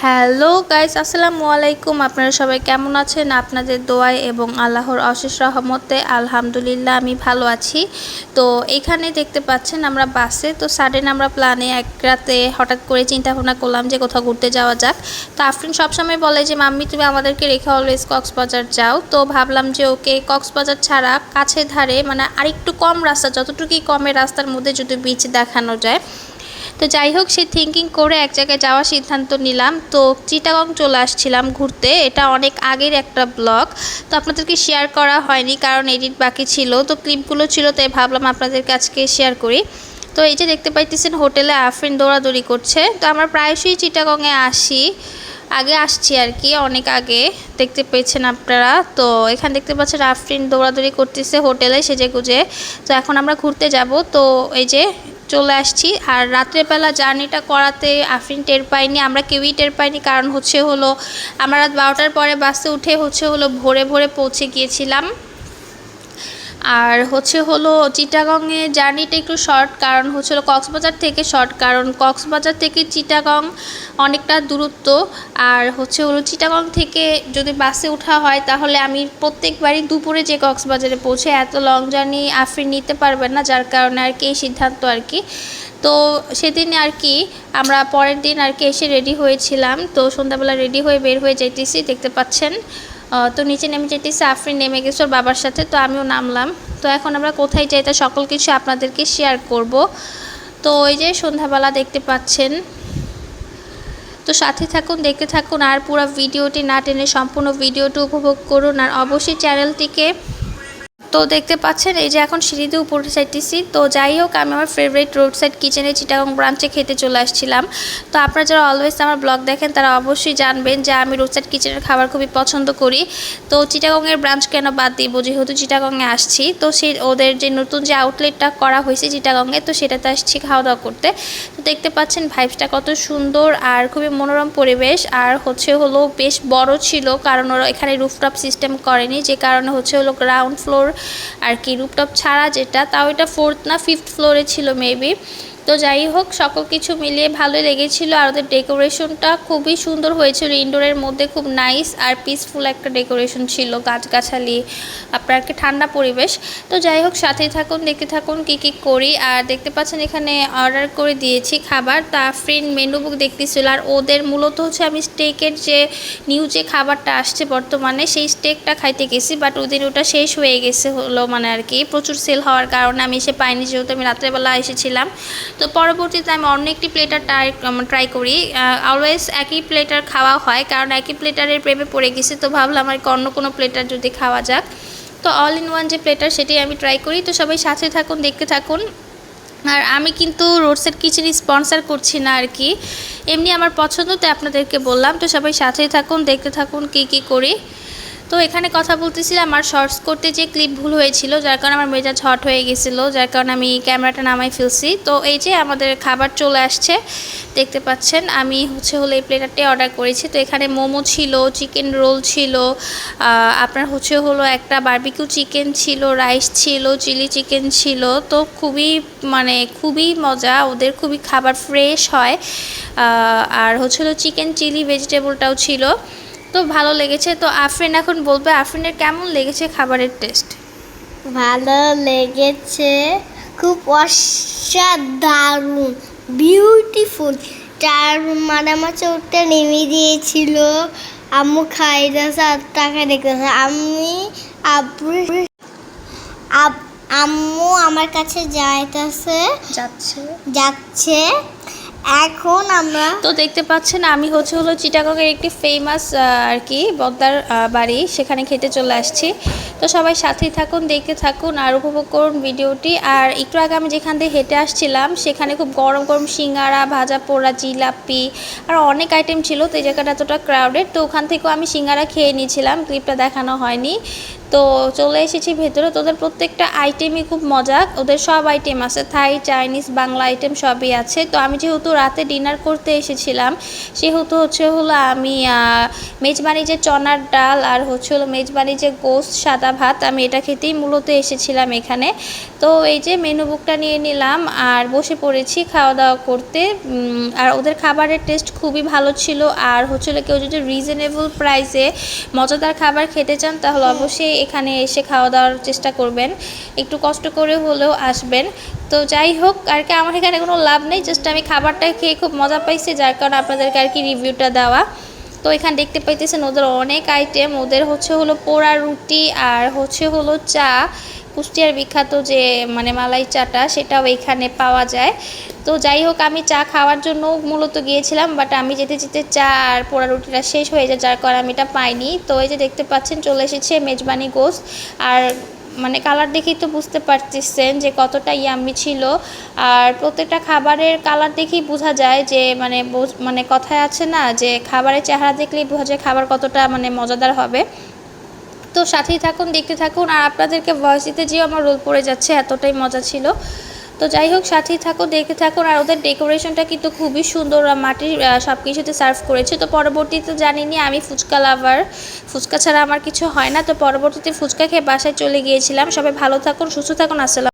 Hello guys, আসসালামু আলাইকুম। আপনারা সবাই কেমন আছেন? আপনাদের দোয়ায় এবং আল্লাহর অশেষ রহমতে আলহামদুলিল্লাহ আমি ভালো আছি। তো এখানে দেখতে পাচ্ছেন আমরা বাসে, তো সাডেন আমরা প্ল্যানে এক রাতে হঠাৎ করে চিন্তা ভাবনা করলাম যে কোথাও ঘুরতে যাওয়া যাক। তো আফরিন সবসময় বলে যে মাম্মি তুমি আমাদেরকে রেখে অলওয়েজ কক্সবাজার যাও। তো ভাবলাম যে ওকে কক্সবাজার ছাড়া কাছে ধারে মানে আরেকটু কম রাস্তা, যতটুকুই কমের রাস্তার মধ্যে যদি বিচ দেখানো যায়। তো যাই হোক, সে থিঙ্কিং করে এক জায়গায় যাওয়ার সিদ্ধান্ত নিলাম। তো চিটাগং চলে আসছিলাম ঘুরতে। এটা অনেক আগের একটা ব্লগ, তো আপনাদেরকে শেয়ার করা হয়নি কারণ এডিট বাকি ছিল, তো ক্লিপগুলো ছিল, তাই ভাবলাম আপনাদেরকে আজকে শেয়ার করি। তো এই যে দেখতে পাইতেছেন হোটেলে আফরিন দৌড়াদৌড়ি করছে। তো আমরা প্রায়শই চিটাগংয়ে আগে আসছি আর কি, অনেক আগে দেখতে পেয়েছেন আপনারা। তো এখানে দেখতে পাচ্ছেন আফরিন দৌড়াদৌড়ি করতেছে হোটেলে সেজে গুজে। তো এখন আমরা ঘুরতে যাব। তো এই যে চলে আসছি। আর রাত্রেবেলা জার্নিটা করাতে আফরিন টের পাইনি, আমরা কেউই টের পাইনি, কারণ হলো আমরা রাত 12টার পরে বাসে উঠে হলো ভোরে ভোরে পৌঁছে গিয়েছিলাম। আর হলো চিটাগংয়ে জার্নিটা একটু শর্ট, কারণ হলো কক্সবাজার থেকে শর্ট, কারণ কক্সবাজার থেকে চিটাগং অনেকটা দূরত্ব। আর হলো চিটাগং থেকে যদি বাসে ওঠা হয় তাহলে আমি প্রত্যেকবারই দুপুরে যে কক্সবাজারে পৌঁছে, এত লং জার্নি আফরিন নিতে পারবেন না, যার কারণে আর কি এই সিদ্ধান্ত আর কি। তো সেদিন আর কি আমরা পরের দিন আর কি এসে রেডি হয়েছিলাম। তো সন্ধ্যাবেলা রেডি হয়ে বের হয়ে যাইতেছি, দেখতে পাচ্ছেন। তো নিচে নেমে যেতেছি, আফরিন নেমে গেছে ওর বাবার সাথে, তো আমিও নামলাম। তো এখন আমরা কোথায় যাই তা সকল কিছু আপনাদেরকে শেয়ার করব। তো ওই যে সন্ধ্যাবেলা দেখতে পাচ্ছেন। তো সাথে থাকুন, দেখতে থাকুন, আর পুরো ভিডিওটি না টেনে সম্পূর্ণ ভিডিওটি উপভোগ করুন। আর অবশ্যই চ্যানেলটিকে তো দেখতে পাচ্ছেন এই যে এখন সিঁড়িতে উপরে যাইতেছি। তো যাই হোক, আমি আমার ফেভারিট রোড সাইড কিচেনে চিটাগং ব্রাঞ্চে খেতে চলে আসছিলাম। তো আপনারা যারা অলওয়েজ আমার ব্লগ দেখেন তারা অবশ্যই জানবেন যে আমি রোড সাইড কিচেনের খাবার খুবই পছন্দ করি। তো চিটাগংয়ের ব্রাঞ্চ কেন বাদ দিব, যেহেতু চিটাগংয়ে আসছি। তো সেই ওদের যে নতুন যে আউটলেটটা করা হয়েছে চিটাগংয়ে, তো সেটাতে আসছি খাওয়া দাওয়া করতে। তো দেখতে পাচ্ছেন ভাইবসটা কত সুন্দর আর খুবই মনোরম পরিবেশ। আর হলো বেশ বড় ছিল, কারণ ওরা এখানে রুফটপ সিস্টেম করেনি, যে কারণে হলো গ্রাউন্ড ফ্লোর আর কি রুফটপ ছাড়া, যেটা তাও এটা 4th না 5th ফ্লোরে ছিল মেবি। তো যাই হোক, সকল কিছু মিলিয়ে ভালোই লেগেছিল। আর ওদের ডেকোরেশনটা খুবই সুন্দর হয়েছিল, ইনডোরের মধ্যে খুব নাইস আর পিসফুল একটা ডেকোরেশন ছিল, গাছগাছালি, আপনার কি ঠান্ডা পরিবেশ। তো যাই হোক, সাথেই থাকুন, দেখতে থাকুন কী কী করি। আর দেখতে পাচ্ছেন এখানে অর্ডার করে দিয়েছি খাবার। তা ফ্রেন্ড মেনু বুক দেখতেছিল। আর ওদের মূলত আমি স্টেকের যে নিউ যে খাবারটা আসছে বর্তমানে, সেই স্টেকটা খাইতে গেছি, বাট ওদের ওটা শেষ হয়ে গেছে হলো মানে আর কি, প্রচুর সেল হওয়ার কারণে আমি এসে পাইনি, যেহেতু আমি রাত্রেবেলা এসেছিলাম। তো পরবর্তীতে আমি অন্য একটি প্লেটার ট্রাই করি। অলওয়েজ একই প্লেটার খাওয়া হয়, কারণ একই প্লেটারের প্রেমে পড়ে গেছি। তো ভাবলাম আর অন্য কোনো প্লেটার যদি খাওয়া যাক। তো অল ইন ওয়ান যে প্লেটার সেটাই আমি ট্রাই করি। তো সবাই সাথে থাকুন, দেখতে থাকুন। আর আমি কিন্তু রোড সাইড কিচেন স্পন্সার করছি না আর কি, এমনি আমার পছন্দ, তাই আপনাদেরকে বললাম। তো সবাই সাথেই থাকুন, দেখতে থাকুন কী কী করি। তো এখানে কথা বলতেছিলাম, আর শর্টস করতে যে ক্লিপ ভুল হয়েছিল, যার কারণে আমার মেজাজ হট হয়ে গেছিলো, যার কারণে আমি ক্যামেরাটা নামাই ফেলছি। তো এই যে আমাদের খাবার চলে আসছে, দেখতে পাচ্ছেন। আমি হলো এই প্লেটারটি অর্ডার করেছি। তো এখানে মোমো ছিল, চিকেন রোল ছিল, আপনার হলো একটা বারবিকিউ চিকেন ছিল, রাইস ছিল, চিলি চিকেন ছিল। তো খুবই মজা, ওদের খুবই খাবার ফ্রেশ হয়। আর হলো চিকেন চিলি ভেজিটেবলটাও ছিল। তো ভালো লেগেছে। তো আফরিন এখন বলবে আফরিনের কেমন লেগেছে খাবারের টেস্ট। ভালো লেগেছে, খুব অসাধারণ, বিউটিফুল। তার আমার চোখটা নেমে দিয়েছিল। আম্মু খাইতেছে আর তাকে দেখতেছে। আম্মু আমার কাছে যাচ্ছে। এখন আমরা তো দেখতে পাচ্ছেন আমি হলো চিটাগংয়ের একটি ফেমাস আর কি বদ্দার বাড়ি, সেখানে খেতে চলে আসছি। তো সবাই সাথেই থাকুন, দেখতে থাকুন আর উপভোগ করুন ভিডিওটি। আর একটু আগে আমি যেখান থেকে হেঁটে আসছিলাম সেখানে খুব গরম গরম সিঙ্গারা, ভাজা পোড়া, জিলাপি আর অনেক আইটেম ছিল। তো এই জায়গাটা এতটা ক্রাউডেড, তো ওখান থেকেও আমি সিঙ্গারা খেয়ে নিয়েছিলাম, ক্লিপটা দেখানো হয়নি। তো চলে এসেছি ভেতরে। তো ওদের প্রত্যেকটা আইটেমই খুব মজা, ওদের সব আইটেম আছে, থাই, চাইনিজ, বাংলা আইটেম সবই আছে। তো আমি যেহেতু রাতে ডিনার করতে এসেছিলাম সেহেতু হলো আমি মেজবানি যে চনার ডাল আর হলো মেজবানি যে গোস্ত সাদা ভাত, আমি এটা খেতেই মূলত এসেছিলাম এখানে। তো এই যে মেনু বুকটা নিয়ে নিলাম আর বসে পড়েছি খাওয়া দাওয়া করতে। আর ওদের খাবারের টেস্ট খুবই ভালো ছিল। আর হলো কেউ যদি রিজনেবল প্রাইসে মজাদার খাবার খেতে চান তাহলে অবশ্যই এখানে এসে খাওয়া দাওয়ার চেষ্টা করবেন, একটু কষ্ট করে হলেও আসবেন। তো যাই হোক আর কি, আমার এখানে কোনো লাভ নেই, জাস্ট আমি খাবারটা খেয়ে খুব মজা পাইছি, যার কারণে আপনাদেরকে আর কি রিভিউটা দেওয়া। তো এখানে দেখতে পাইতেছেন ওদের অনেক আইটেম, ওদের হলো পোড়া রুটি আর হলো চা, কুষ্টিয়ার বিখ্যাত যে মানে মালাই চাটা, সেটাও এখানে পাওয়া যায়। তো যাই হোক আমি চা খাওয়ার জন্য মূলত গিয়েছিলাম, বাট আমি যেতে যেতে চা আর পোড়া রুটিটা শেষ হয়ে যায়, যার কারণে আমি এটা পাইনি। তো এই যে দেখতে পাচ্ছেন চলে এসেছে মেজবানি গোস্ত, আর মানে কালার দেখেই তো বুঝতে পারতেছেন যে কতটা ইয়াম্মি ছিল। আর প্রত্যেকটা খাবারের কালার দেখেই বোঝা যায় যে মানে কথায় আছে না যে খাবারের চেহারা দেখলেই বোঝা যায় খাবার কতটা মানে মজাদার হবে। তো সাথেই থাকুন, দেখতে থাকুন, আর আপনাদেরকে ভয়েস দিতে যেও আমার রোল পড়ে যাচ্ছে, এতটাই মজা ছিল। তো যাই হোক সাথেই থাকুন, দেখতে থাকুন। আর ওদের ডেকোরেশনটা কিন্তু খুবই সুন্দর, মাটির সব কিছুতে সার্ভ করেছে। তো পরবর্তীতে জানিনি আমি ফুচকা লাভার, ফুচকা ছাড়া আমার কিছু হয় না। তো পরবর্তীতে ফুচকা খেয়ে বাসায় চলে গিয়েছিলাম। সবাই ভালো থাকুন, সুস্থ থাকুন, আসসালাম।